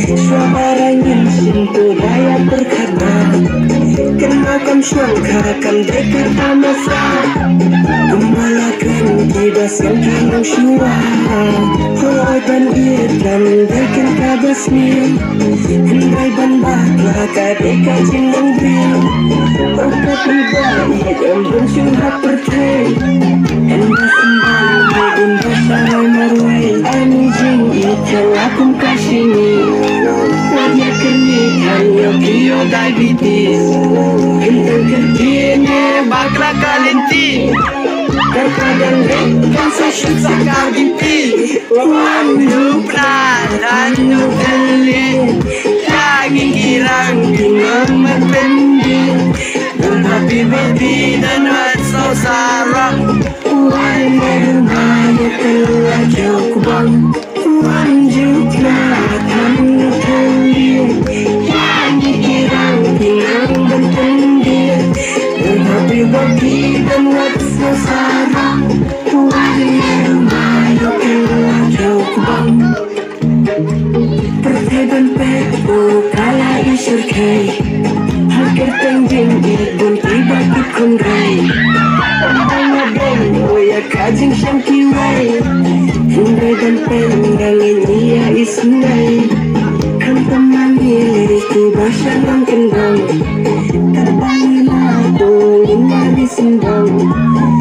Suaranya sentuh daya berkarna, kenalkan suarakan dekat mesra, kembalakan tidak sangka syura, dan irkan dekat kabasmi, hendai ban bakla kadeka jinang bil, otak pribadi dan bersyuhak percaya, enda sembang bunda sarai marwai, anjing ikan akum kasini. Wajah kernikan yo diabetes, hentang kerjanya bakla kalinti, terkadang rekan sasyuk sakabimpi, wandu peradan yo telit, lagi kirang bingung metendi, happy birthday dan wasau sarang, wandu rumahnya telah jauh kubang, wandu peradan yo telit, lagi kirang bingung metendi, happy birthday dan wasau sarang, wandu rumahnya telah jauh kubang. Perteban petu kala isurkai, hampir tenjing ibun tiba kikundrai, ambang adem oya kajing syangkiwai, hindai dan pendangin ia isnai, kan temani liriku basyang kendang, terbangilah bolin dari sindang,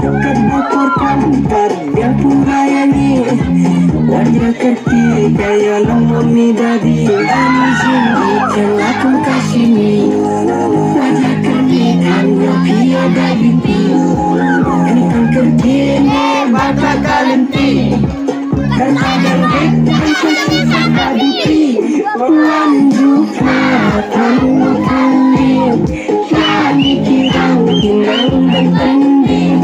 kebukur kampat yang purayangi, wajah ketiga ya lomami dadi, anjing ikan akum kasimi, wajah ketiga ya pia dadi, hentang kerjanya bakal kalenti, terkadang rekan sasyuk dadi, wandu kelihatan kandil, lagi kirang kinang dan tandil,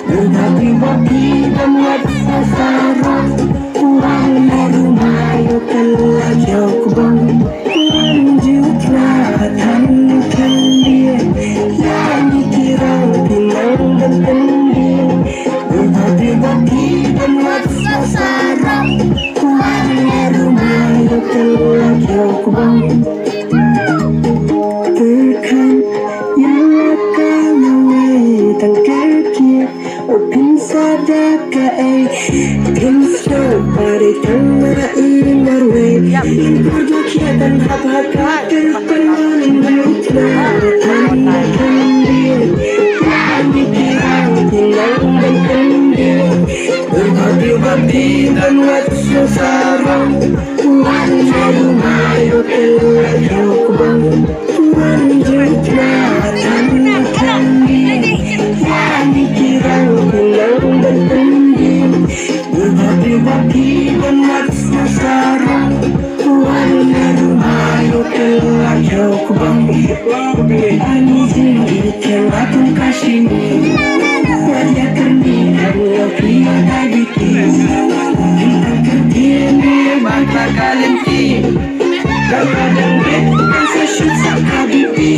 tetapi bagi dan waksa sarang, warna rumah yo telah jauh kubang, wandu kelihatan kandil, lagi kirang kinang dan tandil, tetapi bagi dan waksa sarang, warna rumah yo telah jauh kubang. Tekan yang akan tangkap kia, opin sadaka Grimslo pare kamera inarwe, berjokia dan hap-hap terpenuhi mutlar tanda kandil, lagi kirang hilang dan kandil, berbagi-bagi dan waktu sarang, warna rumah yo telah jauh kubang, wandu tanda kandil, lagi kirang hilang dan kandil, berbagi-bagi dan waktu sarang, warna rumah yo telah jauh kubang, anjing ikan akum kasimi, wajah kernikan yo pria diabetes, hentang kerjanya bakal kalenti, terkadang rekan sasyuk sakabimpi,